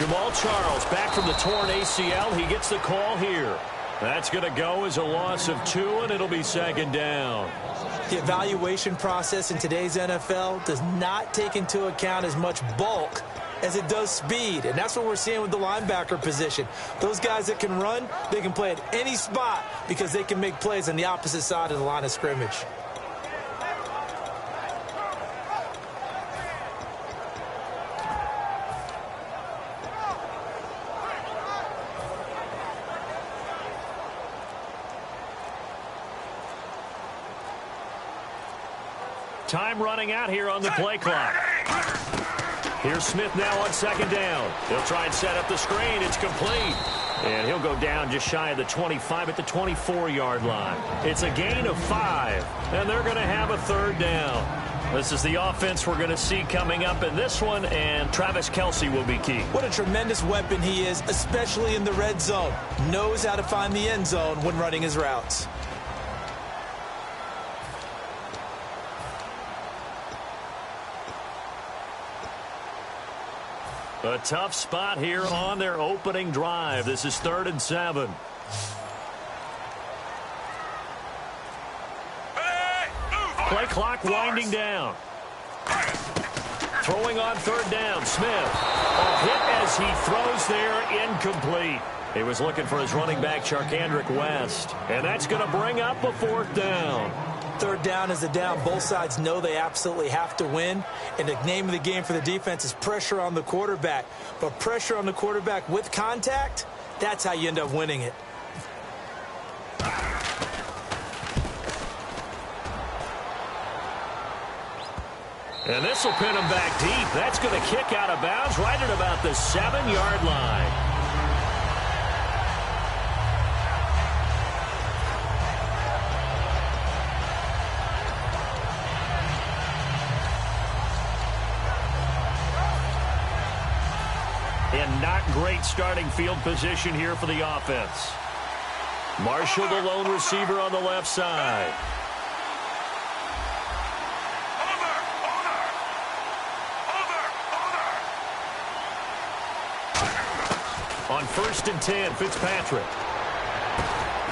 Jamal Charles back from the torn ACL. He gets the call here. That's going to go as a loss of 2, and it'll be second down. The evaluation process in today's NFL does not take into account as much bulk as it does speed, and that's what we're seeing with the linebacker position. Those guys that can run, they can play at any spot because they can make plays on the opposite side of the line of scrimmage. Time running out here on the play clock. Here's Smith now on second down. He'll try and set up the screen. It's complete. And he'll go down just shy of the 25 at the 24-yard line. It's a gain of 5, and they're going to have a third down. This is the offense we're going to see coming up in this one, and Travis Kelce will be key. What a tremendous weapon he is, especially in the red zone. Knows how to find the end zone when running his routes. A tough spot here on their opening drive. This is 3rd and 7. Play clock winding down. Throwing on 3rd down. Smith. A hit as he throws there, incomplete. He was looking for his running back, Charkandrick West. And that's going to bring up a 4th down. 3rd down is a down. Both sides know they absolutely have to win. And the name of the game for the defense is pressure on the quarterback. But pressure on the quarterback with contact, that's how you end up winning it. And this will pin him back deep. That's going to kick out of bounds right at about the 7-yard line. And not great starting field position here for the offense. Marshall, the lone receiver on the left side. On 1st and 10, Fitzpatrick.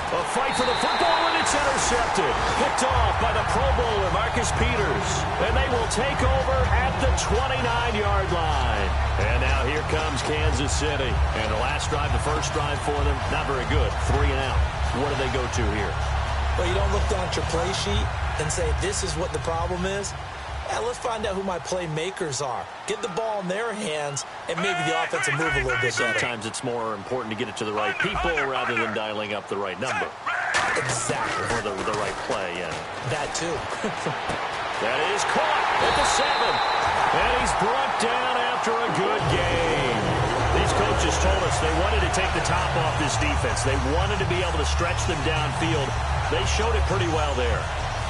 A fight for the football, and it's intercepted. Picked off by the Pro Bowler, Marcus Peters. And they will take over at the 29-yard line. And now here comes Kansas City. And the last drive, the first drive for them, not very good. 3 and out. What do they go to here? Well, you don't look down at your play sheet and say, this is what the problem is. Let's find out who my playmakers are. Get the ball in their hands, and maybe the offense will move a little bit better. Sometimes it's more important to get it to the right people rather than dialing up the right number. Exactly. Or the right play, yeah. That too. That is caught at the 7. And he's brought down after a good game. These coaches told us they wanted to take the top off this defense. They wanted to be able to stretch them downfield. They showed it pretty well there.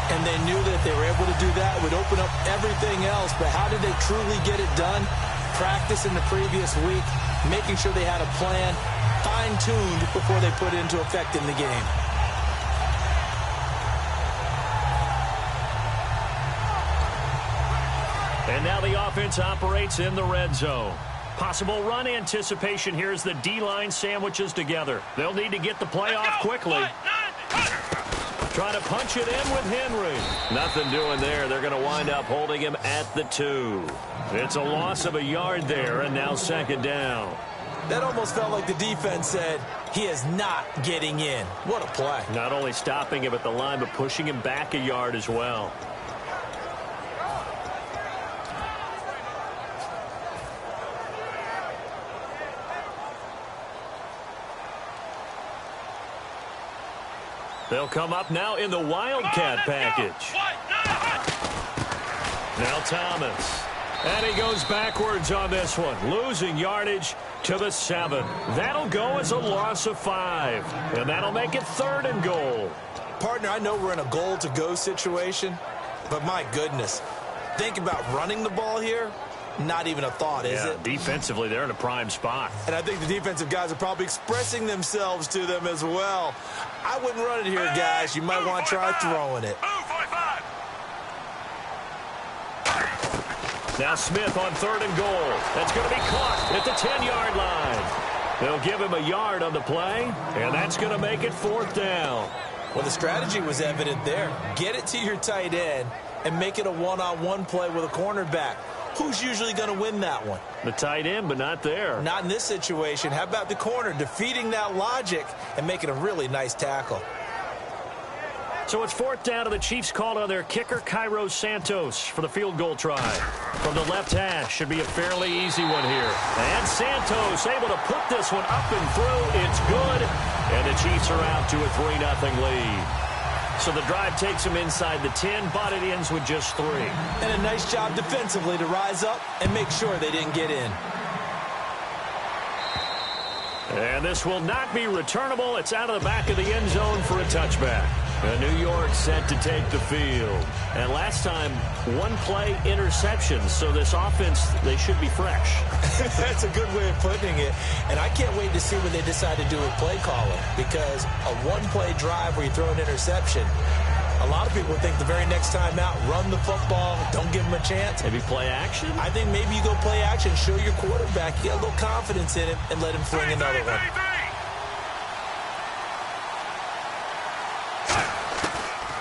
And they knew that if they were able to do that, it would open up everything else. But how did they truly get it done? Practice in the previous week, making sure they had a plan, fine-tuned before they put it into effect in the game. And now the offense operates in the red zone. Possible run anticipation here as the D-line sandwiches together. They'll need to get the play off quickly. Trying to punch it in with Henry. Nothing doing there. They're going to wind up holding him at the 2. It's a loss of a yard there, and now 2nd down. That almost felt like the defense said, he is not getting in. What a play. Not only stopping him at the line, but pushing him back a yard as well. They'll come up now in the Wildcat package. Now Thomas. And he goes backwards on this one. Losing yardage to the 7. That'll go as a loss of 5. And that'll make it 3rd and goal. Partner, I know we're in a goal-to-go situation, but my goodness. Think about running the ball here. Not even a thought, is it? Defensively, they're in a prime spot. And I think the defensive guys are probably expressing themselves to them as well. I wouldn't run it here, guys. You might want to try throwing it. Now Smith on 3rd and goal. That's going to be caught at the 10-yard line. They'll give him a yard on the play, and that's going to make it 4th down. Well, the strategy was evident there. Get it to your tight end and make it a one-on-one play with a cornerback. Who's usually going to win that one? The tight end, but not there. Not in this situation. How about the corner defeating that logic and making a really nice tackle? So it's 4th down, and the Chiefs called on their kicker, Cairo Santos, for the field goal try. From the left hash, should be a fairly easy one here. And Santos able to put this one up and through. It's good. And the Chiefs are out to a 3-0 lead. So the drive takes them inside the 10, but it ends with just 3. And a nice job defensively to rise up and make sure they didn't get in. And this will not be returnable. It's out of the back of the end zone for a touchback. And New York set to take the field. And last time, 1-play interceptions. So this offense, they should be fresh. That's a good way of putting it. And I can't wait to see what they decide to do with play calling. Because a 1-play drive where you throw an interception, a lot of people think the very next time out, run the football, don't give them a chance. Maybe play action? I think maybe you go play action, show your quarterback, you get a little confidence in him, and let him fling another one.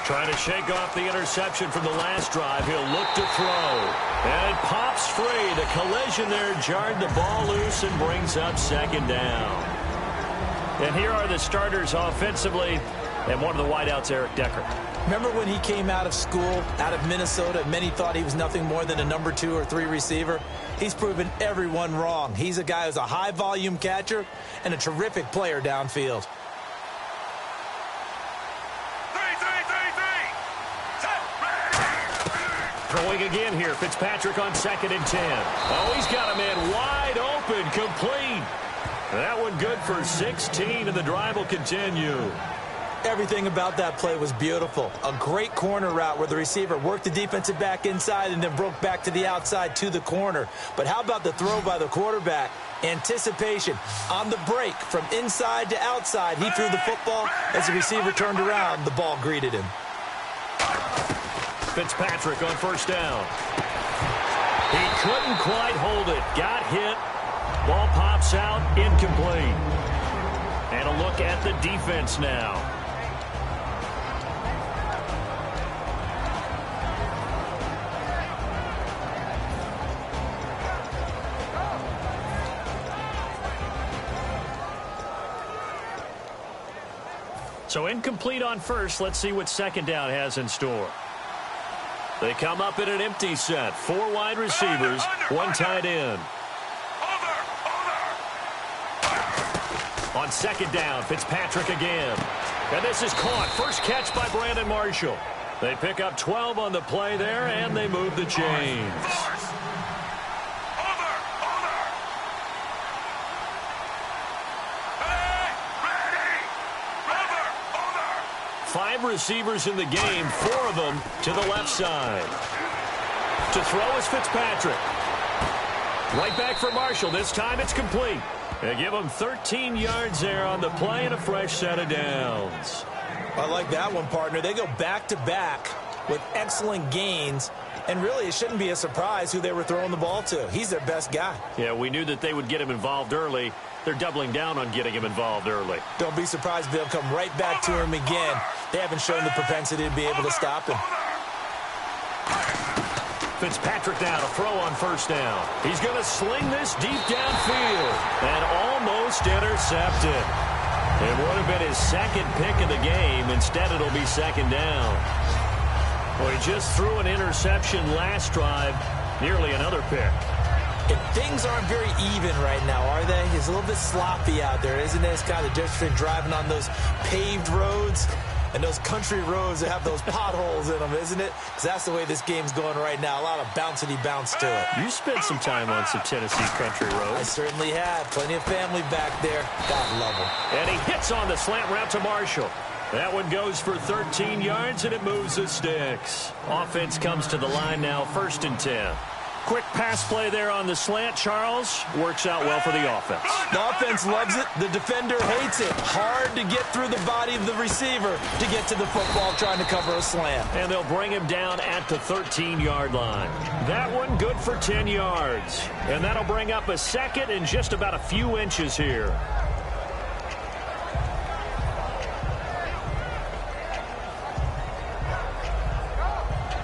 Trying to shake off the interception from the last drive. He'll look to throw. And it pops free. The collision there jarred the ball loose and brings up 2nd down. And here are the starters offensively. And one of the wideouts, Eric Decker. Remember when he came out of school, out of Minnesota, many thought he was nothing more than a number 2 or 3 receiver? He's proven everyone wrong. He's a guy who's a high-volume catcher and a terrific player downfield. Throwing again here. Fitzpatrick on 2nd and 10. Oh, he's got a man wide open, complete. That one good for 16, and the drive will continue. Everything about that play was beautiful. A great corner route where the receiver worked the defensive back inside and then broke back to the outside to the corner. But how about the throw by the quarterback? Anticipation on the break from inside to outside. He threw the football. As the receiver turned around, the ball greeted him. Fitzpatrick on 1st down. He couldn't quite hold it. Got hit. Ball pops out. Incomplete. And a look at the defense now. So incomplete on 1st. Let's see what 2nd down has in store. They come up in an empty set. 4 wide receivers, 1 tight end. On 2nd down, Fitzpatrick again. And this is caught. First catch by Brandon Marshall. They pick up 12 on the play there, and they move the chains. 5 receivers in the game, 4 of them to the left side. To throw is Fitzpatrick. Right back for Marshall. This time it's complete. They give him 13 yards there on the play and a fresh set of downs. I like that one, partner. They go back-to-back with excellent gains. And really, it shouldn't be a surprise who they were throwing the ball to. He's their best guy. Yeah, we knew that they would get him involved early. They're doubling down on getting him involved early. Don't be surprised if they'll come right back to him again. They haven't shown the propensity to be able to stop him. Fitzpatrick now to throw on 1st down. He's going to sling this deep downfield and almost intercepted. It would have been his 2nd pick of the game. Instead, it'll be 2nd down. Well, he just threw an interception last drive, nearly another pick. And things aren't very even right now, are they? It's a little bit sloppy out there, isn't it? It's kind of different between driving on those paved roads and those country roads that have those potholes in them, isn't it? Because that's the way this game's going right now. A lot of bouncy bounce to it. You spent some time on some Tennessee country roads. I certainly have. Plenty of family back there. God love them. And he hits on the slant route to Marshall. That one goes for 13 yards, and it moves the sticks. Offense comes to the line now, 1st and 10. quick pass play there on the slant, Charles. Works out well for the offense. The offense loves it. The defender hates it. Hard to get through the body of the receiver to get to the football trying to cover a slant. And they'll bring him down at the 13-yard line. That one good for 10 yards. And that'll bring up a second and just about a few inches here.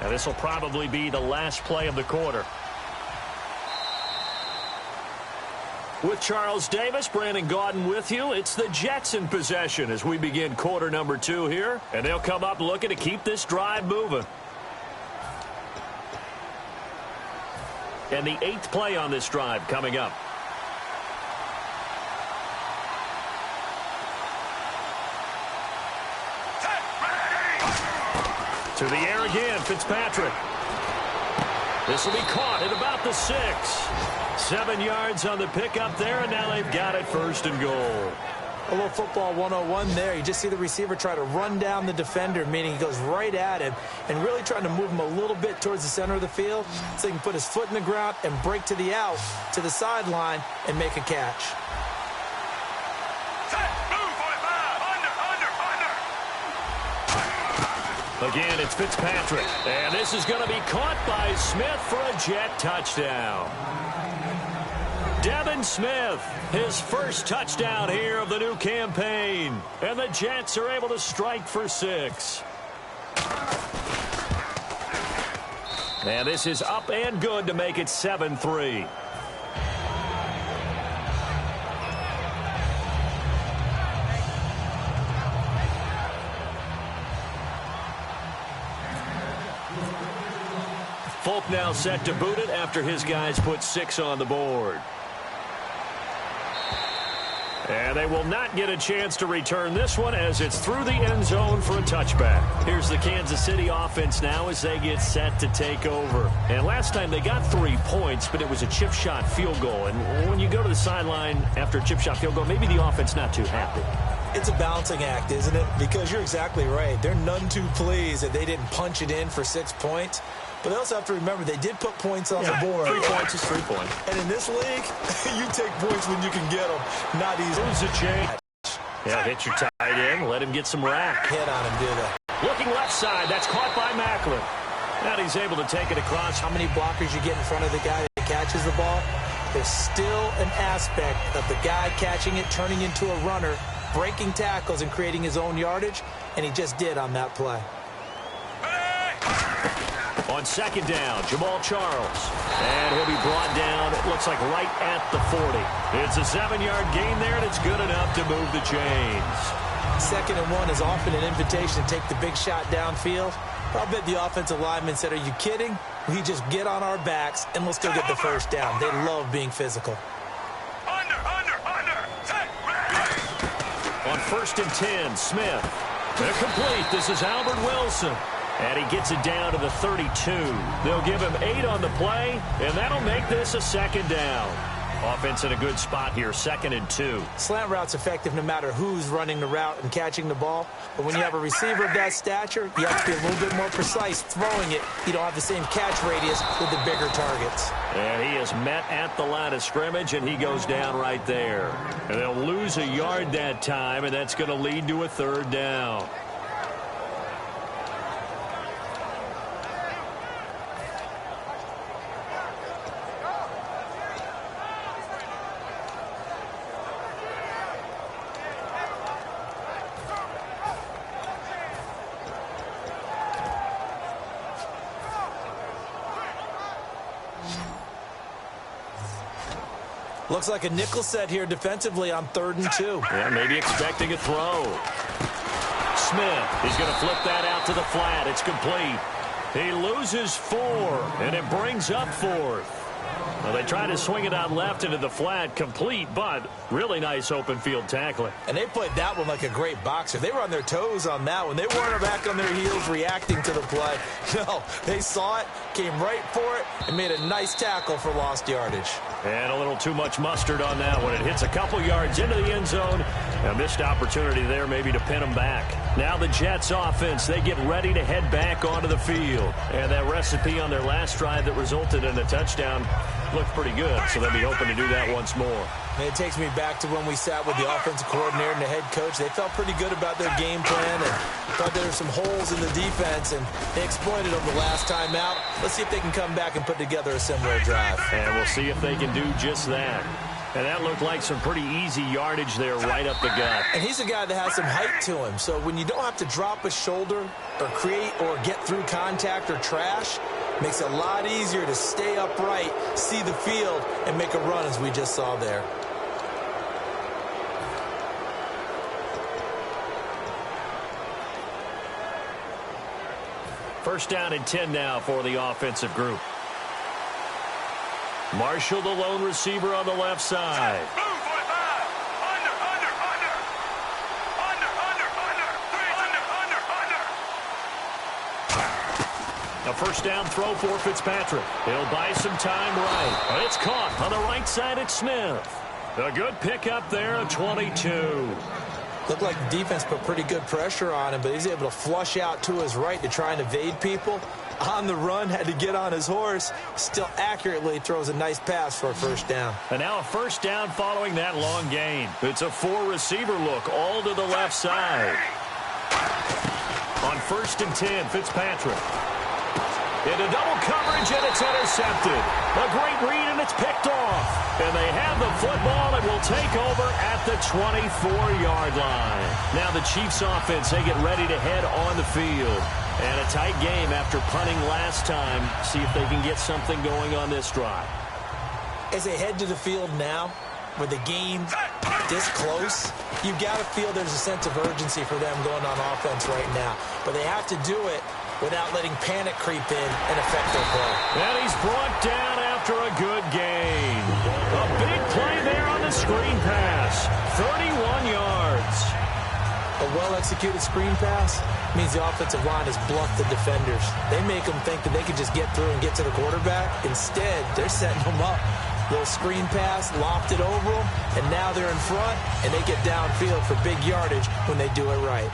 And this will probably be the last play of the quarter. With Charles Davis, Brandon Gaudin with you. It's the Jets in possession as we begin quarter number 2 here. And they'll come up looking to keep this drive moving. And the 8th play on this drive coming up. To the air again, Fitzpatrick. This will be caught at about the 6. 7 yards on the pickup there, and now they've got it 1st and goal. A little football 101 there. You just see the receiver try to run down the defender, meaning he goes right at him and really trying to move him a little bit towards the center of the field so he can put his foot in the ground and break to the out, to the sideline, and make a catch. Again, it's Fitzpatrick. And this is going to be caught by Smith for a Jet touchdown. Devin Smith, his first touchdown here of the new campaign. And the Jets are able to strike for 6. And this is up and good to make it 7-3. Folk now set to boot it after his guys put 6 on the board. And they will not get a chance to return this one as it's through the end zone for a touchback. Here's the Kansas City offense now as they get set to take over. And last time they got 3 points, but it was a chip shot field goal. And when you go to the sideline after a chip shot field goal, maybe the offense not too happy. It's a balancing act, isn't it? Because you're exactly right. They're none too pleased that they didn't punch it in for 6 points. But they also have to remember they did put points on the board. 3 points is 3 points. And in this league, you take points when you can get them. Not easy. Lose a change. Yeah, hit your tight end. Let him get some rack. Hit on him, do that. Looking left side. That's caught by Macklin. Now he's able to take it across. How many blockers you get in front of the guy that catches the ball? There's still an aspect of the guy catching it, turning into a runner, breaking tackles and creating his own yardage, and he just did on that play. On 2nd down, Jamal Charles. And he'll be brought down, it looks like right at the 40. It's a 7-yard gain there, and it's good enough to move the chains. 2nd and 1 is often an invitation to take the big shot downfield. I'll bet the offensive lineman said, are you kidding? We just get on our backs, and let's go get the 1st down. They love being physical. Under. On 1st and 10, Smith. They're complete. This is Albert Wilson. And he gets it down to the 32. They'll give him 8 on the play, and that'll make this a 2nd down. Offense in a good spot here, 2nd and 2. Slant route's effective no matter who's running the route and catching the ball. But when you have a receiver of that stature, you have to be a little bit more precise throwing it. You don't have the same catch radius with the bigger targets. And he is met at the line of scrimmage, and he goes down right there. And they'll lose a yard that time, and that's going to lead to a 3rd down. Looks like a nickel set here defensively on 3rd and 2. Yeah, maybe expecting a throw. Smith, he's going to flip that out to the flat. It's complete. He loses 4, and it brings up 4th. Well, they try to swing it out left into the flat, complete, but really nice open field tackling. And they played that one like a great boxer. They were on their toes on that one. They weren't back on their heels reacting to the play. No, they saw it, came right for it, and made a nice tackle for lost yardage. And a little too much mustard on that one. It hits a couple yards into the end zone, A missed opportunity there maybe to pin them back. Now the Jets offense, they get ready to head back onto the field. And that recipe on their last drive that resulted in a touchdown looked pretty good, so they'll be hoping to do that once more. And it takes me back to when we sat with the offensive coordinator and the head coach. They felt pretty good about their game plan and thought there were some holes in the defense, and they exploited them the last time out. Let's see if they can come back and put together a similar drive. And we'll see if they can do just that. And that looked like some pretty easy yardage there right up the gut. And he's a guy that has some height to him. So when you don't have to drop a shoulder or create or get through contact or trash, makes it a lot easier to stay upright, see the field, and make a run as we just saw there. First down and 10 now for the offensive group. Marshall, the lone receiver on the left side. A first down throw for Fitzpatrick. He'll buy some time right. It's caught on the right side at Smith. A good pickup there at 22. Looked like the defense put pretty good pressure on him, but he's able to flush out to his right to try and evade people. On the run, had to get on his horse. Still accurately throws a nice pass for a first down. And now a first down following that long gain. It's a four-receiver look all to the left side. On first and 10, Fitzpatrick. Into double coverage, and it's intercepted. A great read, and it's picked off. And they have the football and will take over at the 24-yard line. Now the Chiefs offense, they get ready to head on the field. And a tight game after punting last time. See if they can get something going on this drive. As they head to the field now, with the game this close, you've got to feel there's a sense of urgency for them going on offense right now. But they have to do it without letting panic creep in and affect their play. And he's brought down after a good gain. A big play there on the screen pass. 31 yards. A well-executed screen pass means the offensive line has bluffed the defenders. They make them think that they can just get through and get to the quarterback. Instead, they're setting them up. Little screen pass, lofted over them, and now they're in front, and they get downfield for big yardage when they do it right.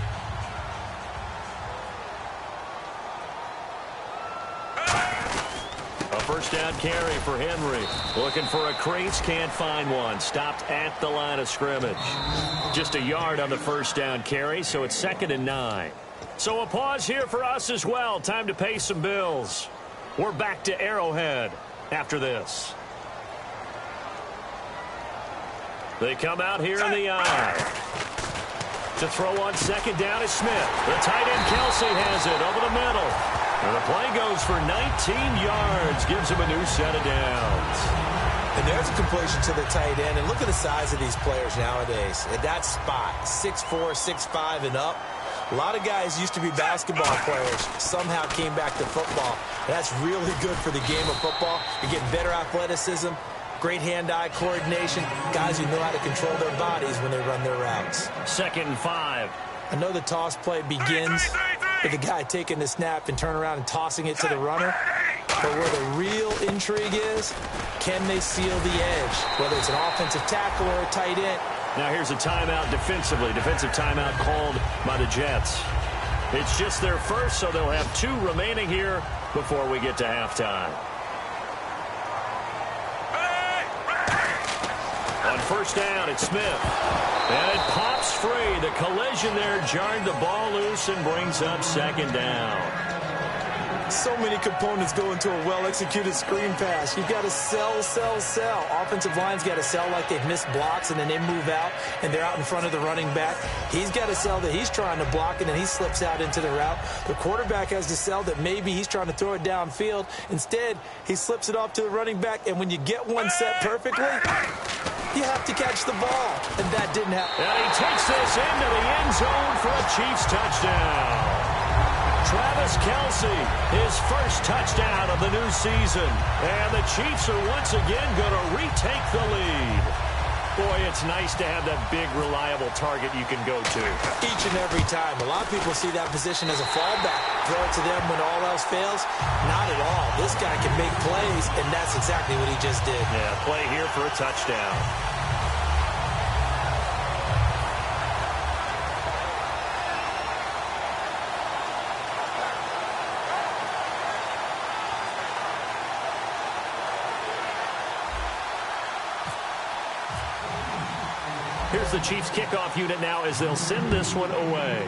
First down carry for Henry. Looking for a crease, can't find one. Stopped at the line of scrimmage. Just a yard on the first down carry, so it's 2nd and 9. So a pause here for us as well. Time to pay some bills. We're back to Arrowhead after this. They come out here in the eye. To throw on second down is Smith. The tight end Kelsey has it over the middle. And the play goes for 19 yards. Gives him a new set of downs. And there's a completion to the tight end. And look at the size of these players nowadays. At that spot, 6'4", 6'5", and up. A lot of guys used to be basketball players. Somehow came back to football. And that's really good for the game of football. You're getting better athleticism, great hand-eye coordination. Guys who know how to control their bodies when they run their routes. 2nd and 5. I know the toss play begins with the guy taking the snap and turn around and tossing it to the runner. But where the real intrigue is, can they seal the edge, whether it's an offensive tackle or a tight end? Now here's a timeout defensively. Defensive timeout called by the Jets. It's just their first, so they'll have 2 remaining here before we get to halftime. On first down, it's Smith. And it pops free. The collision there jarred the ball loose and brings up 2nd down. So many components go into a well-executed screen pass. You've got to sell, sell, sell. Offensive line's got to sell like they've missed blocks, and then they move out, and they're out in front of the running back. He's got to sell that he's trying to block, and then he slips out into the route. The quarterback has to sell that maybe he's trying to throw it downfield. Instead, he slips it off to the running back, and when you get one set perfectly, you have to catch the ball, and that didn't happen. And he takes this into the end zone for a Chiefs touchdown. Travis Kelce, his first touchdown of the new season. And the Chiefs are once again going to retake the lead. Boy, it's nice to have that big, reliable target you can go to. Each and every time. A lot of people see that position as a fallback. Throw it to them when all else fails. Not at all. This guy can make plays, and that's exactly what he just did. Yeah, play here for a touchdown. is the Chiefs kickoff unit now as they'll send this one away.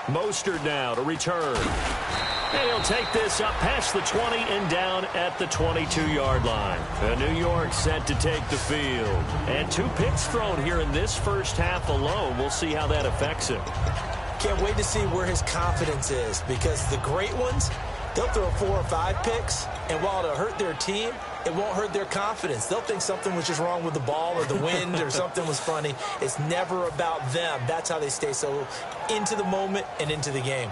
Mostert now to return. And he'll take this up past the 20 and down at the 22-yard line. And New York set to take the field. And 2 picks thrown here in this first half alone. We'll see how that affects him. Can't wait to see where his confidence is, because the great ones, they'll throw 4 or 5 picks, and while it'll hurt their team, it won't hurt their confidence. They'll think something was just wrong with the ball or the wind or something was funny. It's never about them. That's how they stay so into the moment and into the game.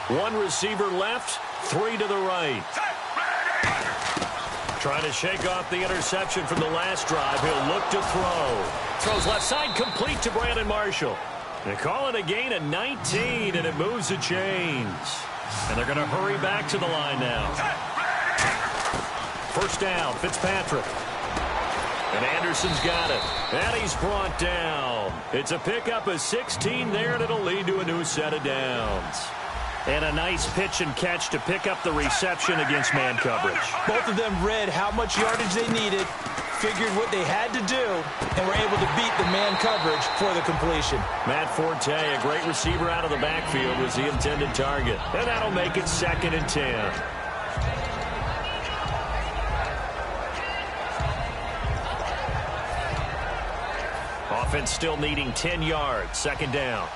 One receiver left, 3 to the right. Trying to shake off the interception from the last drive. He'll look to throw. Throws left side, complete to Brandon Marshall. They call it a gain of 19, and it moves the chains. And they're going to hurry back to the line now. First down, Fitzpatrick. And Anderson's got it. And he's brought down. It's a pickup of 16 there, and it'll lead to a new set of downs. And a nice pitch and catch to pick up the reception against man coverage. Both of them read how much yardage they needed, figured what they had to do, and were able to beat the man coverage for the completion. Matt Forte, a great receiver out of the backfield, was the intended target. And that'll make it 2nd and 10. Offense still needing 10 yards. 2nd down.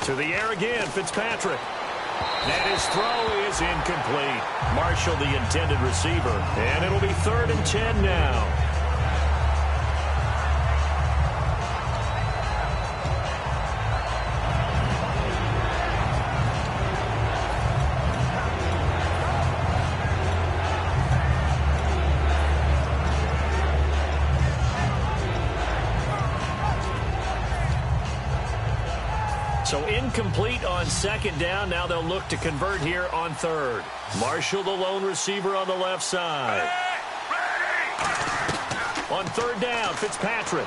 To the air again, Fitzpatrick. And his throw is incomplete. Marshall, the intended receiver. And it'll be 3rd and 10 now. So incomplete on 2nd down. Now they'll look to convert here on 3rd. Marshall, the lone receiver on the left side. On 3rd down, Fitzpatrick.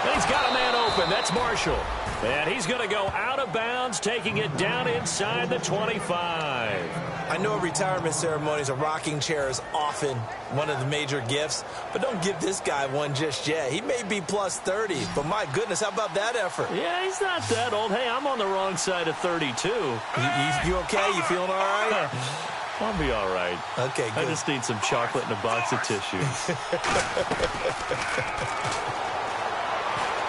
And he's got a man open. That's Marshall. And he's going to go out of bounds, taking it down inside the 25. I know at retirement ceremonies, a rocking chair is often one of the major gifts, but don't give this guy one just yet. He may be plus 30, but my goodness, how about that effort? Yeah, he's not that old. Hey, I'm on the wrong side of 32. You okay? You feeling all right? I'll be all right. Okay, good. I just need some chocolate and a box of tissues.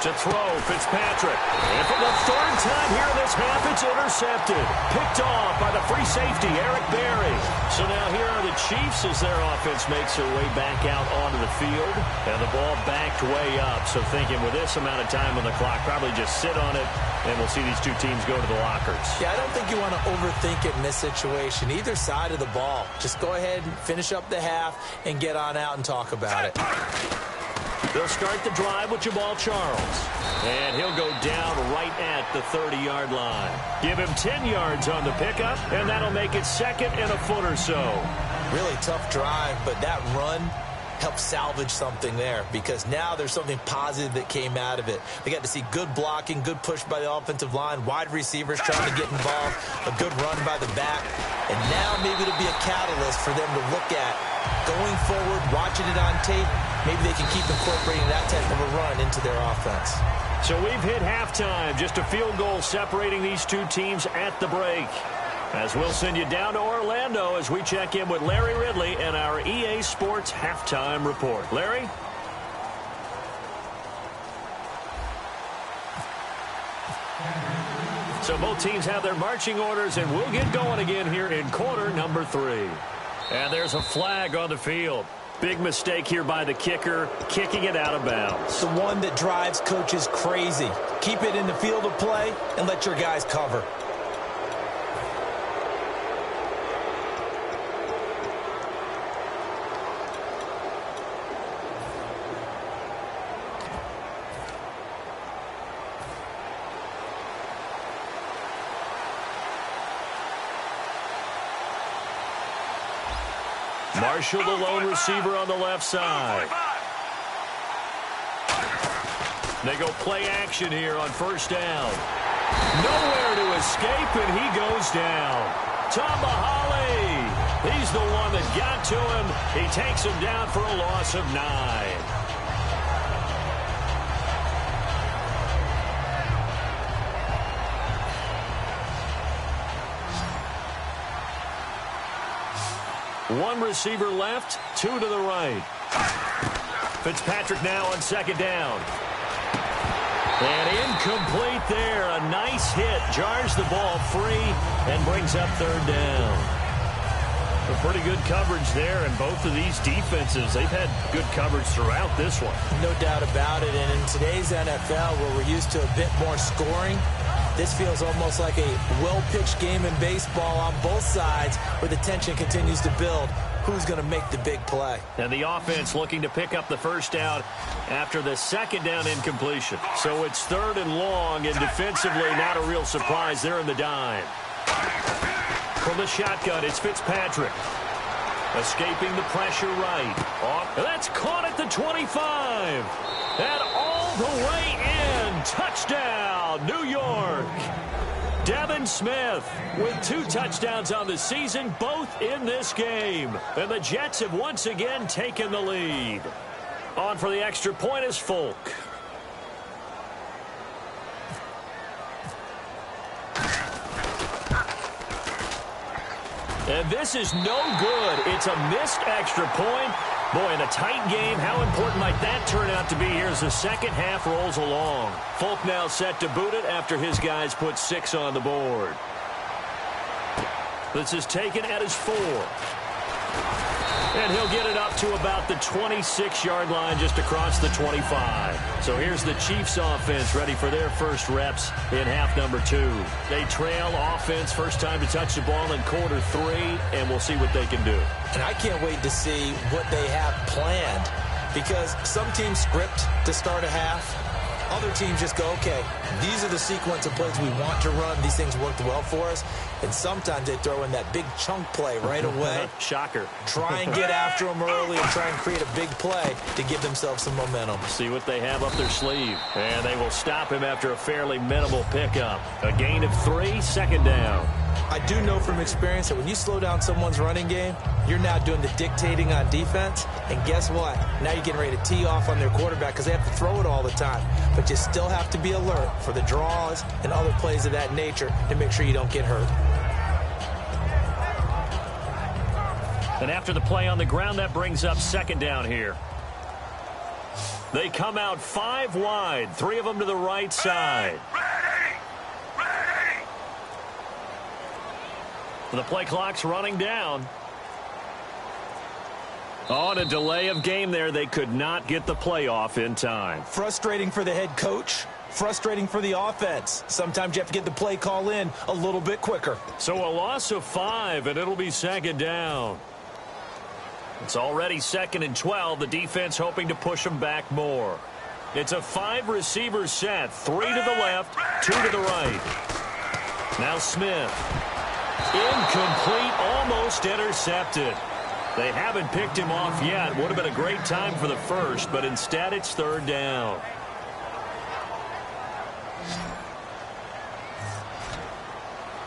To throw, Fitzpatrick. And for the 3rd time here in this half, it's intercepted. Picked off by the free safety, Eric Berry. So now here are the Chiefs as their offense makes their way back out onto the field. And the ball backed way up. So thinking with this amount of time on the clock, probably just sit on it, and we'll see these 2 teams go to the lockers. Yeah, I don't think you want to overthink it in this situation. Either side of the ball. Just go ahead and finish up the half and get on out and talk about it. They'll start the drive with Jamaal Charles. And he'll go down right at the 30-yard line. Give him 10 yards on the pickup, and that'll make it 2nd and a foot or so. Really tough drive, but that run helped salvage something there, because now there's something positive that came out of it. They got to see good blocking, good push by the offensive line, wide receivers trying to get involved, a good run by the back, and now maybe it'll be a catalyst for them to look at going forward, watching it on tape. Maybe they can keep incorporating that type of a run into their offense. So we've hit halftime. Just a field goal separating these 2 teams at the break. As we'll send you down to Orlando as we check in with Larry Ridley and our EA Sports Halftime Report. Larry? So both teams have their marching orders, and we'll get going again here in quarter number 3. And there's a flag on the field. Big mistake here by the kicker, kicking it out of bounds. The one that drives coaches crazy. Keep it in the field of play and let your guys cover. Marshall, the lone receiver on the left side. They go play action here on first down. Nowhere to escape, and he goes down. Tomahali, he's the one that got to him. He takes him down for a loss of 9. One receiver left, 2 to the right. Fitzpatrick now on second down. And incomplete there. A nice hit. Jars the ball free and brings up third down. A pretty good coverage there, and both of these defenses, they've had good coverage throughout this one. No doubt about it. And in today's NFL, where we're used to a bit more scoring, this feels almost like a well-pitched game in baseball on both sides, where the tension continues to build. Who's going to make the big play? And the offense looking to pick up the first down after the second down incompletion. So it's third and long, and defensively not a real surprise. They're in the dime. From the shotgun, it's Fitzpatrick. Escaping the pressure right. That's caught at the 25. And all the way in. Touchdown, New York. Devin Smith with 2 touchdowns on the season, both in this game. And the Jets have once again taken the lead. On for the extra point is Folk. And this is no good. It's a missed extra point. Boy, in a tight game, how important might that turn out to be here as the second half rolls along? Folk now set to boot it after his guys put 6 on the board. This is taken at his 4. And he'll get it up to about the 26-yard line just across the 25. So here's the Chiefs offense ready for their first reps in half number 2. They trail offense, first time to touch the ball in quarter 3, and we'll see what they can do. And I can't wait to see what they have planned, because some teams script to start a half. Other teams just go, okay, these are the sequence of plays we want to run. These things worked well for us. And sometimes they throw in that big chunk play right away. Shocker. Try and get after them early and try and create a big play to give themselves some momentum. See what they have up their sleeve. And they will stop him after a fairly minimal pickup. A gain of 3, second down. I do know from experience that when you slow down someone's running game, you're now doing the dictating on defense. And guess what? Now you're getting ready to tee off on their quarterback because they have to throw it all the time. But you still have to be alert for the draws and other plays of that nature to make sure you don't get hurt. And after the play on the ground, that brings up second down here. They come out 5 wide, 3 of them to the right side. The play clock's running down. Oh, and a delay of game there. They could not get the play off in time. Frustrating for the head coach. Frustrating for the offense. Sometimes you have to get the play call in a little bit quicker. So a loss of 5, and it'll be second down. It's already 2nd and 12. The defense hoping to push them back more. It's a 5-receiver set. 3 to the left, 2 to the right. Now Smith. Incomplete, almost intercepted. They haven't picked him off yet. Would have been a great time for the first, but instead it's third down.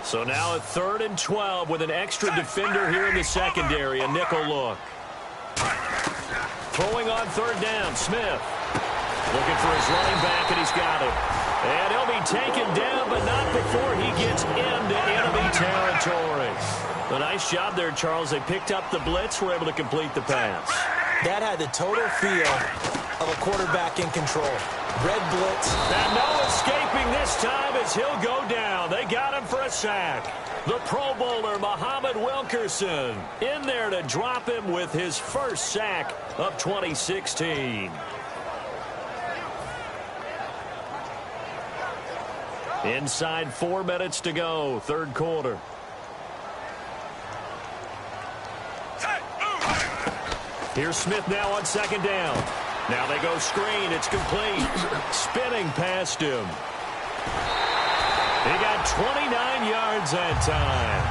So now at 3rd and 12 with an extra defender here in the secondary, a nickel look. Throwing on third down, Smith. Looking for his running back, and he's got it. And he'll be taken down, but not before he gets into enemy territory. A nice job there, Charles. They picked up the blitz, were able to complete the pass. That had the total feel of a quarterback in control. Red blitz. And no escaping this time as he'll go down. They got him for a sack. The Pro Bowler, Muhammad Wilkerson, in there to drop him with his first sack of 2016. Inside 4 minutes to go, third quarter. Here's Smith now on second down. Now they go screen. It's complete. Spinning past him. He got 29 yards that time.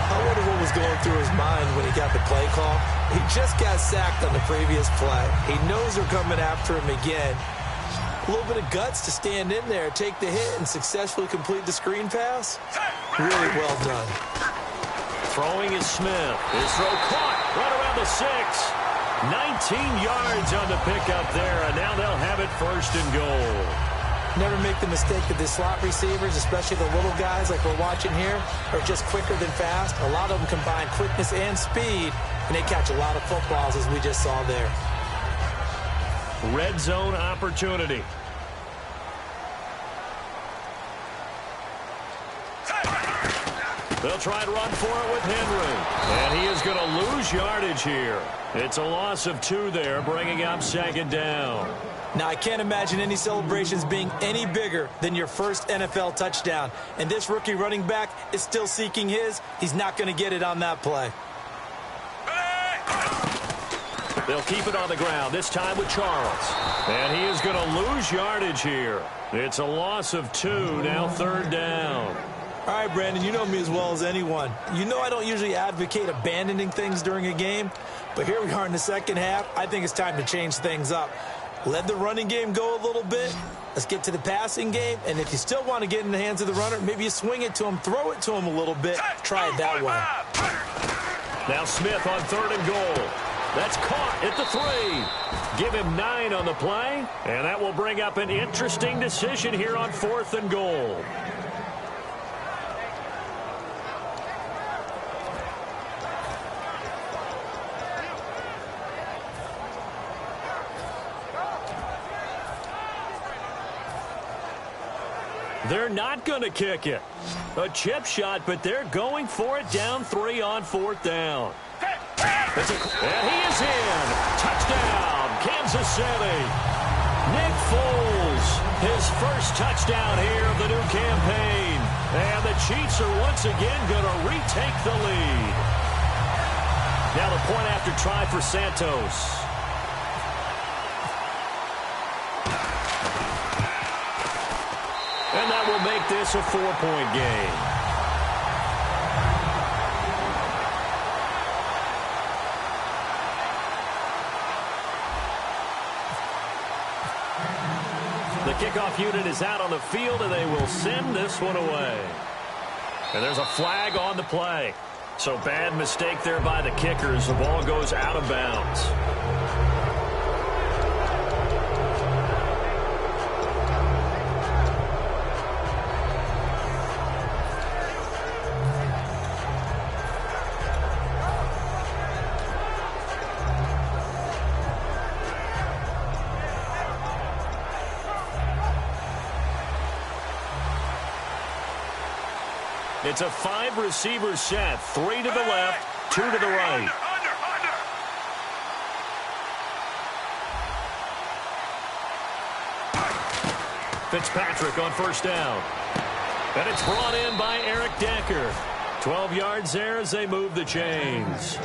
I wonder what was going through his mind when he got the play call. He just got sacked on the previous play. He knows they're coming after him again. A little bit of guts to stand in there, take the hit, and successfully complete the screen pass. Really well done. Throwing is Smith. His throw caught right around the 6. 19 yards on the pickup there, and now they'll have it 1st and goal. Never make the mistake that the slot receivers, especially the little guys like we're watching here, are just quicker than fast. A lot of them combine quickness and speed, and they catch a lot of footballs, as we just saw there. Red zone opportunity. They'll try and run for it with Henry. And he is going to lose yardage here. It's a loss of 2 there, bringing up 2nd down. Now, I can't imagine any celebrations being any bigger than your first NFL touchdown. And this rookie running back is still seeking his. He's not going to get it on that play. They'll keep it on the ground, this time with Charles. And he is going to lose yardage here. It's a loss of 2, now 3rd down. All right, Brandon, you know me as well as anyone. You know I don't usually advocate abandoning things during a game, but here we are in the second half. I think it's time to change things up. Let the running game go a little bit. Let's get to the passing game, and if you still want to get in the hands of the runner, maybe you swing it to him, throw it to him a little bit. Try it that way. Now Smith on 3rd and goal. That's caught at the 3. Give him 9 on the play, and that will bring up an interesting decision here on 4th and goal. They're not going to kick it. A chip shot, but they're going for it down 3 on 4th down. And he is in. Touchdown, Kansas City. Nick Foles, his first touchdown here of the new campaign. And the Chiefs are once again going to retake the lead. Now the point after try for Santos. And that will make this a 4-point game. The kickoff unit is out on the field, and they will send this one away. And there's a flag on the play. So bad mistake there by the kickers. The ball goes out of bounds. It's a 5-receiver set. 3 to the left, 2 to the right. Fitzpatrick on 1st down. And it's brought in by Eric Decker. 12 yards there as they move the chains.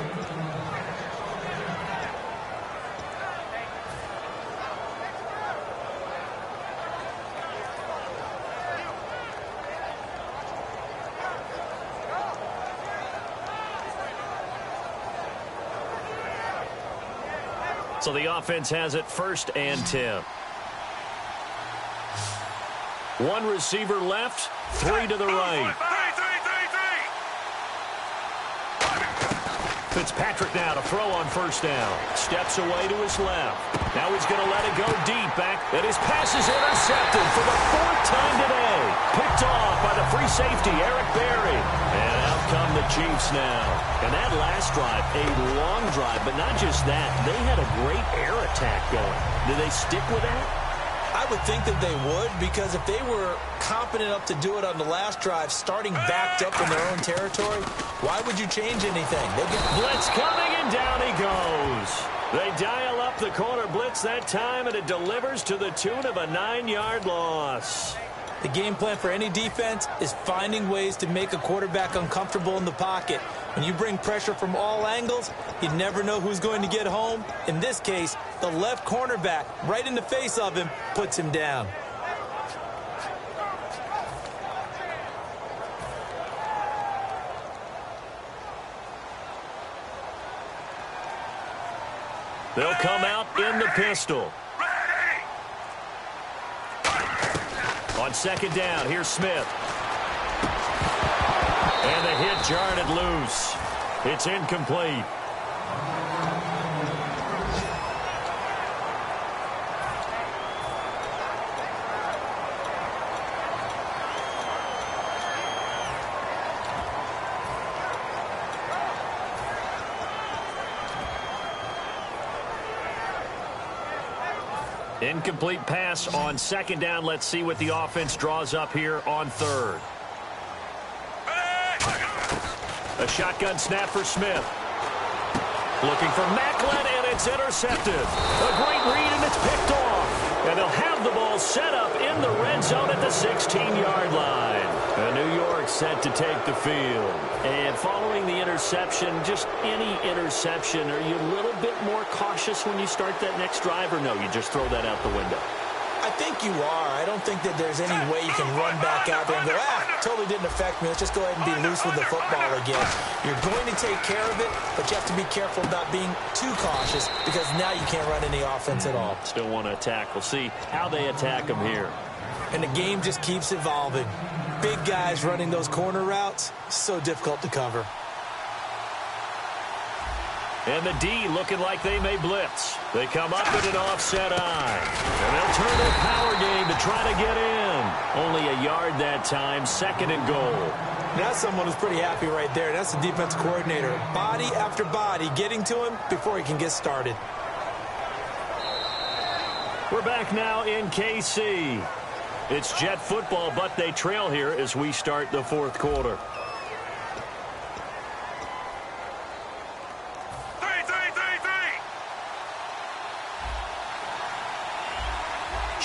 So the offense has it 1st and 10. 1 receiver left, 3 to the right. Fitzpatrick now to throw on 1st down. Steps away to his left. Now he's going to let it go deep back. And his pass is intercepted for the 4th time today. Picked off by the free safety, Eric Berry. And out come the Chiefs now. And that last drive, a long drive, but not just that. They had a great air attack going. Do they stick with that? I would think that they would, because if they were competent enough to do it on the last drive, starting backed up in their own territory, why would you change anything? Blitz coming, and down he goes. They dial up the corner blitz that time, and it delivers to the tune of a 9-yard loss. The game plan for any defense is finding ways to make a quarterback uncomfortable in the pocket. When you bring pressure from all angles, you never know who's going to get home. In this case, the left cornerback, right in the face of him, puts him down. They'll come out in the pistol. On second down, here's Smith. And the hit jarred it loose. It's incomplete. Incomplete pass on second down. Let's see what the offense draws up here on third. A shotgun snap for Smith. Looking for Macklin, and it's intercepted. A great read, and it's picked off. And they'll have the ball set up in the red zone at the 16-yard line. And New York set to take the field. And following the interception, just any interception, are you a little bit more cautious when you start that next drive, or no, you just throw that out the window? I think you are. I don't think that there's any way you can run back out there and go, totally didn't affect me. Let's just go ahead and be loose with the football again. You're going to take care of it, but you have to be careful about being too cautious because now you can't run any offense at all. Still want to attack. We'll see how they attack them here. And the game just keeps evolving. Big guys running those corner routes, so difficult to cover. And the D looking like they may blitz. They come up with an offset eye. And they'll turn their power game to try to get in. Only a yard that time, second and goal. That's someone who's pretty happy right there. That's the defense coordinator. Body after body getting to him before he can get started. We're back now in KC. It's Jet football, but they trail here as we start the fourth quarter.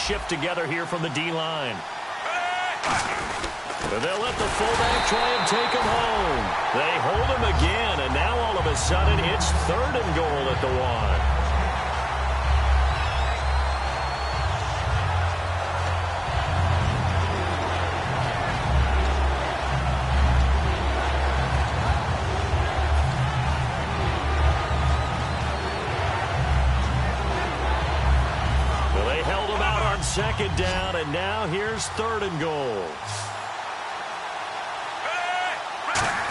Shift together here from the D-line. And they'll let the fullback try and take him home. They hold him again, and now all of a sudden it's third and goal at the 1. Second down, and now here's third and goal.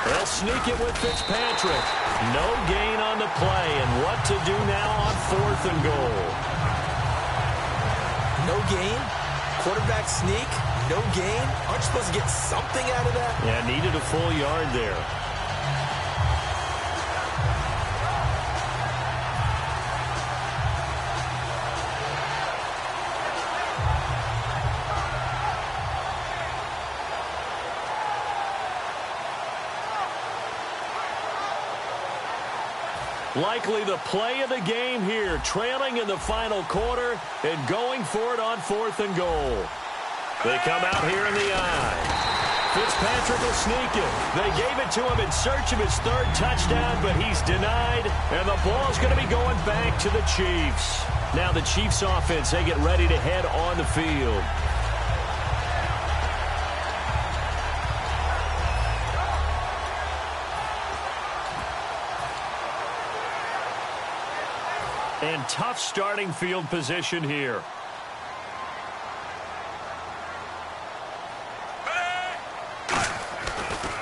They'll sneak it with Fitzpatrick. No gain on the play, and what to do now on fourth and goal. No gain? Quarterback sneak? No gain? Aren't you supposed to get something out of that? Yeah, needed a full yard there. Likely the play of the game here, trailing in the final quarter and going for it on fourth and goal. They come out here in the eye. Fitzpatrick will sneak it. They gave it to him in search of his third touchdown, but he's denied, and the ball's going to be going back to the Chiefs. Now the Chiefs offense, they get ready to head on the field. And tough starting field position here.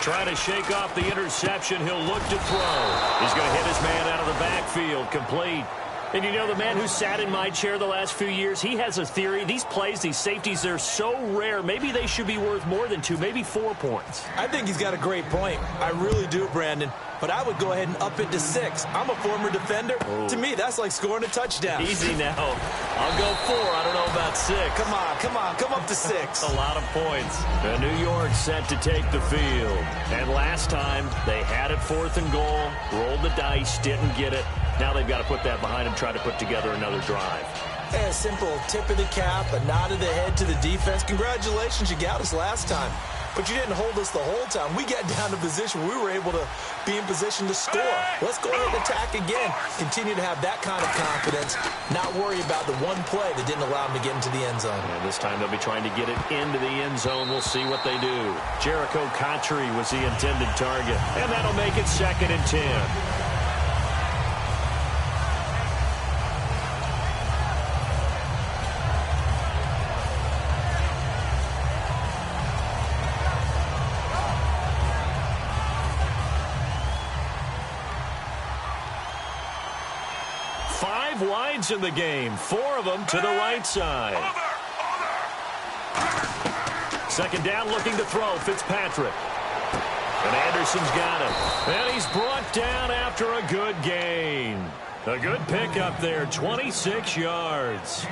Trying to shake off the interception. He'll look to throw. He's going to hit his man out of the backfield. Complete. And you know, the man who sat in my chair the last few years, he has a theory. These plays, these safeties, they're so rare. Maybe they should be worth more than 2, maybe 4 points. I think he's got a great point. I really do, Brandon. But I would go ahead and up it to 6. I'm a former defender. Oh. To me, that's like scoring a touchdown. Easy now. I'll go 4. I don't know about 6. Come on. Come up to 6. A lot of points. And New York set to take the field. And last time, they had it fourth and goal, rolled the dice, didn't get it. Now they've got to put that behind them, try to put together another drive. And a simple tip of the cap, a nod of the head to the defense. Congratulations, you got us last time. But you didn't hold us the whole time. We got down to position. We were able to be in position to score. Let's go ahead and attack again. Continue to have that kind of confidence. Not worry about the one play that didn't allow them to get into the end zone. And this time they'll be trying to get it into the end zone. We'll see what they do. Jericho Cotchery was the intended target. And that'll make it 2nd and 10. 5 wides in the game, 4 of them to the right side. Second down, looking to throw, Fitzpatrick. And Anderson's got it. And he's brought down after a good gain. A good pickup there, 26 yards.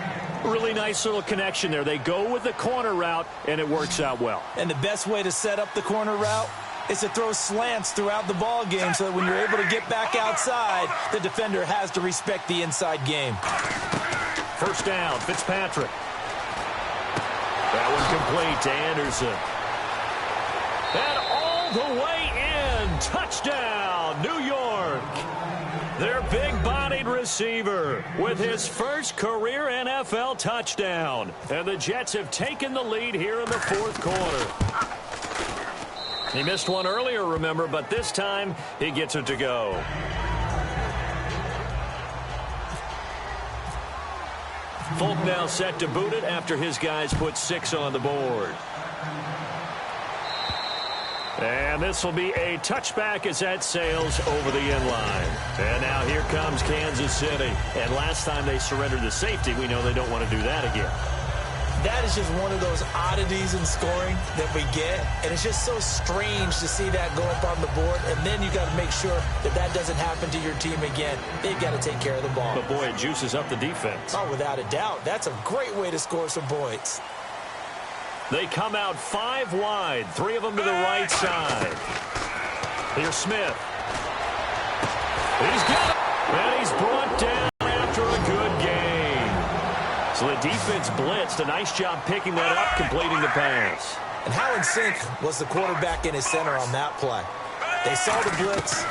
Really nice little connection there. They go with the corner route, and it works out well. And the best way to set up the corner route is to throw slants throughout the ball game so that when you're able to get back outside, the defender has to respect the inside game. First down, Fitzpatrick. That one complete to Anderson. And all the way in. Touchdown, New York. Their big-bodied receiver with his first career NFL touchdown. And the Jets have taken the lead here in the fourth quarter. He missed one earlier, remember, but this time he gets it to go. Folk now set to boot it after his guys put 6 on the board. And this will be a touchback as that sails over the end line. And now here comes Kansas City. And last time they surrendered the safety, we know they don't want to do that again. That is just one of those oddities in scoring that we get. And it's just so strange to see that go up on the board. And then you got to make sure that that doesn't happen to your team again. They've got to take care of the ball. But, boy, it juices up the defense. Oh, without a doubt. That's a great way to score some points. They come out 5 wide, 3 of them to the right side. Here's Smith. He's got it. And he's brought down after a good game. So the defense blitzed. A nice job picking that up, completing the pass. And how in sync was the quarterback in his center on that play? They saw the blitz,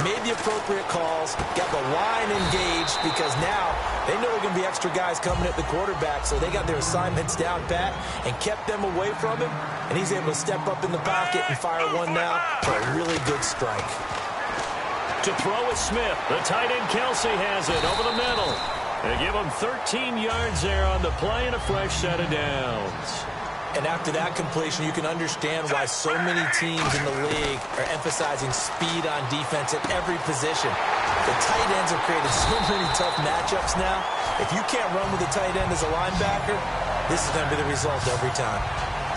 made the appropriate calls, got the line engaged because now they know there are going to be extra guys coming at the quarterback, so they got their assignments down pat and kept them away from him, and he's able to step up in the pocket and fire one now for a really good strike. To throw is Smith. The tight end Kelsey has it over the middle. They give him 13 yards there on the play and a fresh set of downs. And after that completion, you can understand why so many teams in the league are emphasizing speed on defense at every position. The tight ends have created so many tough matchups now. If you can't run with a tight end as a linebacker, this is going to be the result every time.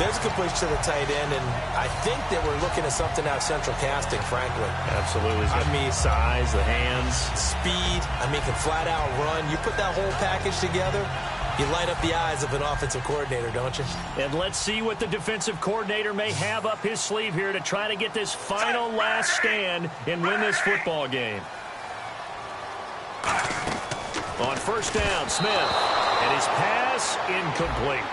There's a completion to the tight end, and I think that we're looking at something out of central casting, frankly. Absolutely. I mean, size, the hands. Speed. I mean, can flat out run. You put that whole package together, you light up the eyes of an offensive coordinator, don't you? And let's see what the defensive coordinator may have up his sleeve here to try to get this final last stand and win this football game. On first down, Smith. And his pass incomplete.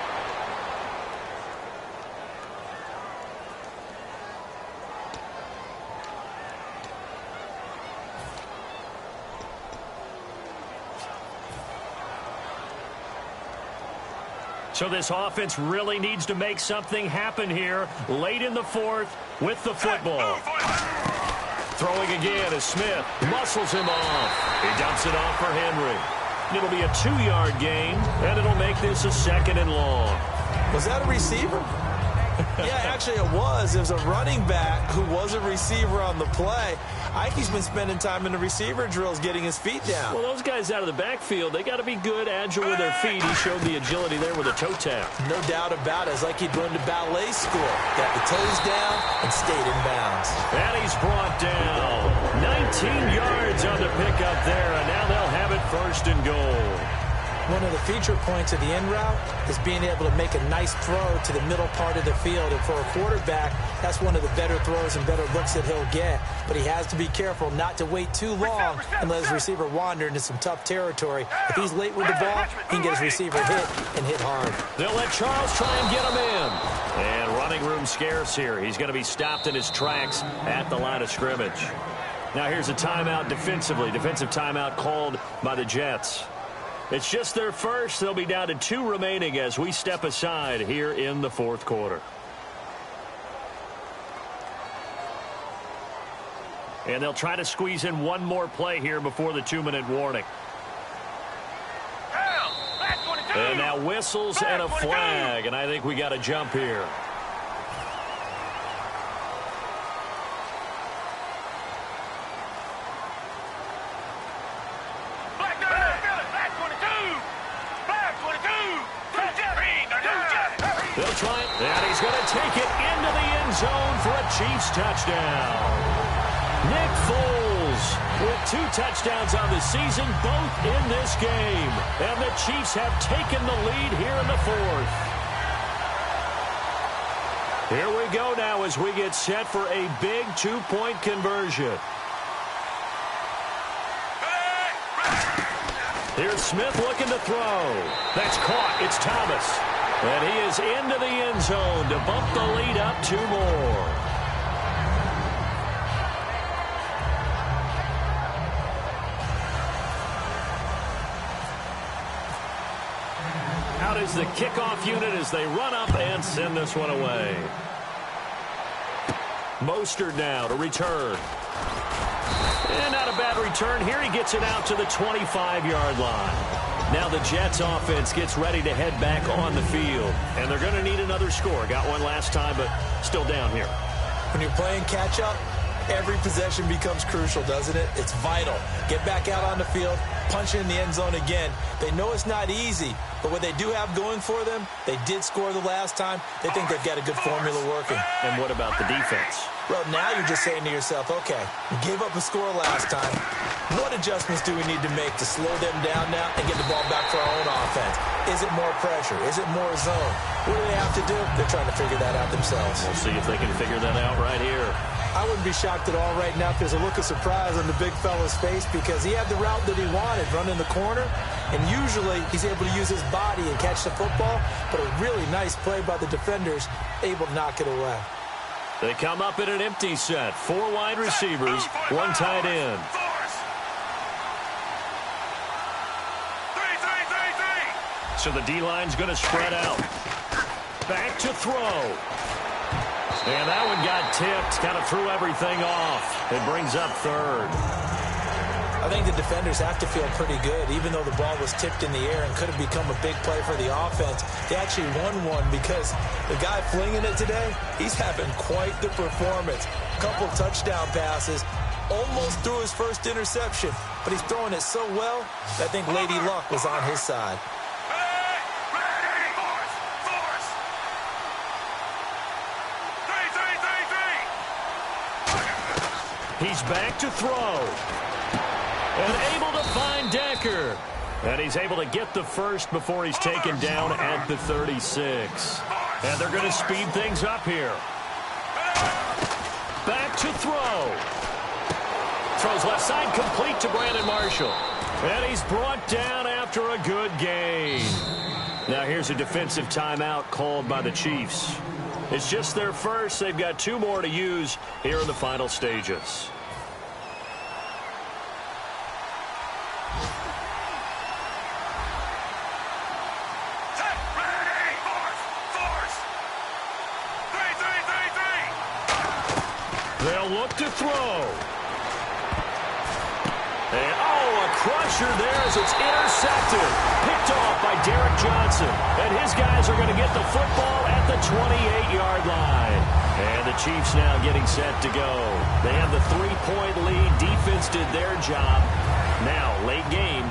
So this offense really needs to make something happen here late in the fourth with the football. Throwing again is Smith. Muscles him off. He dumps it off for Henry. It'll be a 2-yard gain, and it'll make this a 2nd and long. Was that a receiver? Yeah, actually it was. It was a running back who was a receiver on the play. I think he's been spending time in the receiver drills getting his feet down. Well, those guys out of the backfield, they got to be good, agile with their feet. He showed the agility there with a toe tap. No doubt about it. It's like he'd gone to ballet school. Got the toes down and stayed in bounds. And he's brought down. 19 yards on the pickup there, and now they'll have it 1st and goal. One of the feature points of the in route is being able to make a nice throw to the middle part of the field. And for a quarterback, that's one of the better throws and better looks that he'll get. But he has to be careful not to wait too long and let his receiver wander into some tough territory. If he's late with the ball, he can get his receiver hit and hit hard. They'll let Charles try and get him in. And running room scarce here. He's going to be stopped in his tracks at the line of scrimmage. Now here's a timeout defensively. Defensive timeout called by the Jets. It's just their first. They'll be down to 2 remaining as we step aside here in the fourth quarter. And they'll try to squeeze in one more play here before the 2-minute warning. And now whistles and a flag, and I think we got a jump here. They'll try it, and he's going to take it into the end zone for a Chiefs touchdown. Nick Foles with 2 touchdowns on the season, both in this game. And the Chiefs have taken the lead here in the 4th. Here we go now as we get set for a big 2-point conversion. Here's Smith looking to throw. That's caught. It's Thomas. And he is into the end zone to bump the lead up 2 more. Out is the kickoff unit as they run up and send this one away. Mostert now to return. And not a bad return here. He gets it out to the 25-yard line. Now the Jets offense gets ready to head back on the field. And they're going to need another score. Got one last time, but still down here. When you're playing catch-up, every possession becomes crucial, doesn't it? It's vital. Get back out on the field, punch in the end zone again. They know it's not easy, but what they do have going for them, they did score the last time. They think they've got a good formula working. And what about the defense? Well, now you're just saying to yourself, okay, we gave up a score last time. What adjustments do we need to make to slow them down now and get the ball back for our own offense? Is it more pressure? Is it more zone? What do they have to do? They're trying to figure that out themselves. We'll see if they can figure that out right here. I wouldn't be shocked at all right now if there's a look of surprise on the big fella's face because he had the route that he wanted, running the corner, and usually he's able to use his body and catch the football, but a really nice play by the defenders, able to knock it away. They come up in an empty set. 4 wide receivers, 1 tight end. So the D-line's going to spread out. Back to throw. And that one got tipped, kind of threw everything off. It brings up 3rd. I think the defenders have to feel pretty good, even though the ball was tipped in the air and could have become a big play for the offense. They actually won one because the guy flinging it today, he's having quite the performance. Couple touchdown passes, almost threw his first interception, but he's throwing it so well that I think Lady Luck was on his side. He's back to throw. And able to find Decker. And he's able to get the first before he's taken down at the 36. And they're going to speed things up here. Back to throw. Throws left side, complete to Brandon Marshall. And he's brought down after a good gain. Now here's a defensive timeout called by the Chiefs. It's just their first. They've got 2 more to use here in the final stages. They'll look to throw. And, a crusher there as it's intercepted. Picked off by Derek Johnson. And his guys are going to get the football at the 28-yard line. And the Chiefs now getting set to go. They have the 3-point lead. Defense did their job. Now, late game.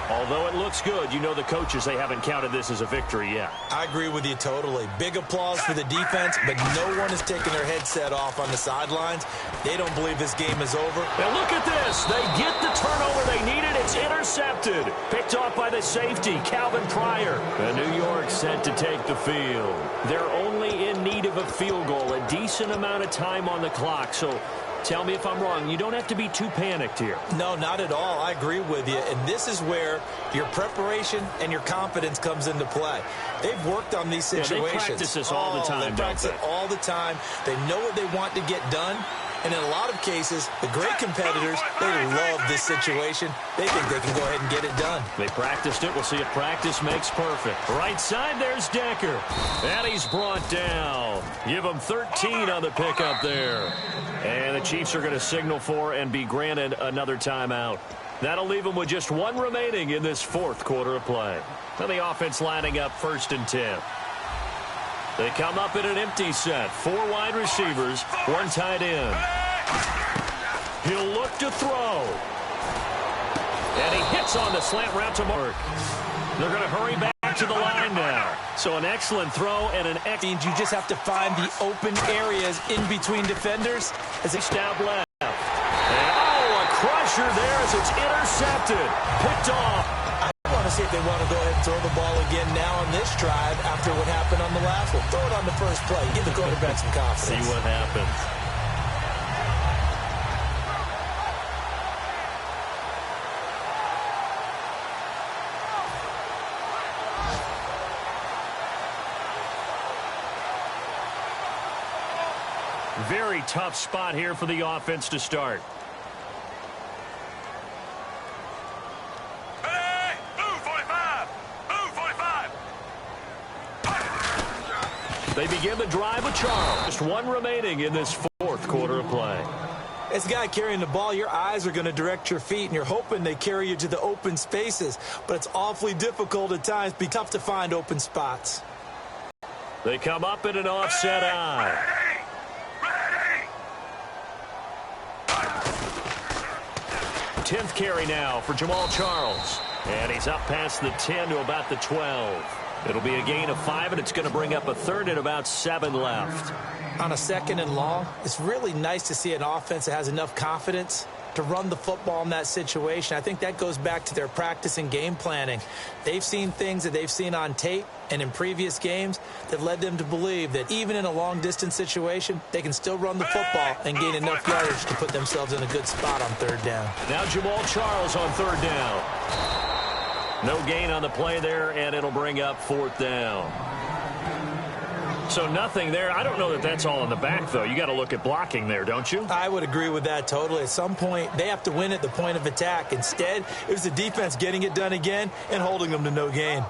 Although it looks good, you know the coaches, they haven't counted this as a victory yet. I agree with you totally. Big applause for the defense, but no one is taking their headset off on the sidelines. They don't believe this game is over. And look at this. They get the turnover they needed. It's intercepted. Picked off by the safety, Calvin Pryor. And New York set to take the field. They're only in need of a field goal, a decent amount of time on the clock. So tell me if I'm wrong. You don't have to be too panicked here. No, not at all. I agree with you. And this is where your preparation and your confidence comes into play. They've worked on these situations. Yeah, they practice this all the time, They practice it all the time. They know what they want to get done. And in a lot of cases, the great competitors, they love this situation. They think they can go ahead and get it done. They practiced it. We'll see if practice makes perfect. Right side, there's Decker. And he's brought down. Give him 13 on the pickup there. And the Chiefs are going to signal for and be granted another timeout. That'll leave them with just 1 remaining in this 4th quarter of play. Now the offense lining up 1st and 10. They come up in an empty set. 4 wide receivers, 1 tight end. He'll look to throw. And he hits on the slant route to Mark. They're going to hurry back to the line now. So an excellent throw and an means you just have to find the open areas in between defenders. As he stab left. And, oh, a crusher there as it's intercepted. Picked off. I want to see if they want to go ahead and throw the ball again now on this drive after what happened on the last one. Throw it on the first play. Give the quarterback some confidence. See what happens. Very tough spot here for the offense to start. Hey, move 45! Move 45! They begin the drive with Charles. Just one remaining in this fourth quarter of play. As a guy carrying the ball, your eyes are going to direct your feet, and you're hoping they carry you to the open spaces. But it's awfully difficult at times. Be tough to find open spots. They come up in an offset eye. 10th carry now for Jamal Charles. And he's up past the 10 to about the 12. It'll be a gain of 5, and it's going to bring up a third and about 7 left. On a 2nd and long, it's really nice to see an offense that has enough confidence to run the football in that situation. I think that goes back to their practice and game planning. They've seen things that they've seen on tape and in previous games that led them to believe that even in a long-distance situation, they can still run the football and gain enough yardage to put themselves in a good spot on 3rd down. Now Jamal Charles on 3rd down. No gain on the play there, and it'll bring up 4th down. So nothing there. I don't know that that's all in the back, though. You got to look at blocking there, don't you? I would agree with that totally. At some point, they have to win at the point of attack. Instead, it was the defense getting it done again and holding them to no gain.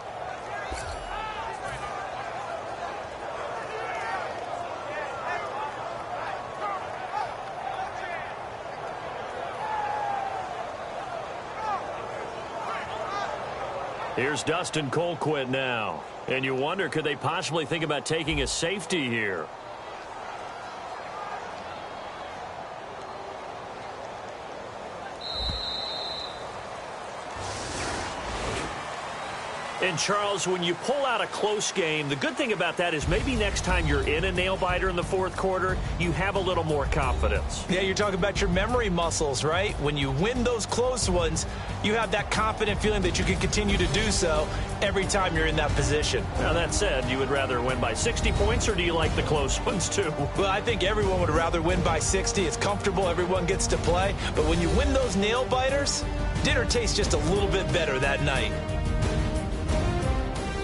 Here's Dustin Colquitt now. And you wonder, could they possibly think about taking a safety here? And, Charles, when you pull out a close game, the good thing about that is maybe next time you're in a nail-biter in the 4th quarter, you have a little more confidence. Yeah, you're talking about your memory muscles, right? When you win those close ones, you have that confident feeling that you can continue to do so every time you're in that position. Now, that said, you would rather win by 60 points, or do you like the close ones, too? Well, I think everyone would rather win by 60. It's comfortable. Everyone gets to play. But when you win those nail-biters, dinner tastes just a little bit better that night.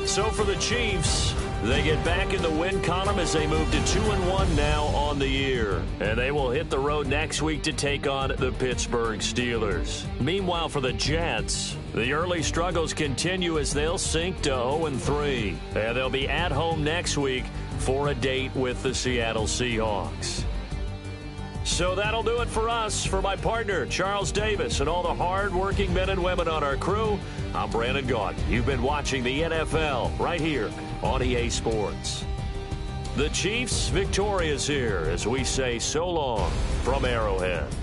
So for the Chiefs, they get back in the win column as they move to 2-1 now on the year. And they will hit the road next week to take on the Pittsburgh Steelers. Meanwhile, for the Jets, the early struggles continue as they'll sink to 0-3. And they'll be at home next week for a date with the Seattle Seahawks. So that'll do it for us. For my partner, Charles Davis, and all the hard-working men and women on our crew, I'm Brandon Gaudin. You've been watching the NFL right here on EA Sports. The Chiefs victorious here as we say so long from Arrowhead.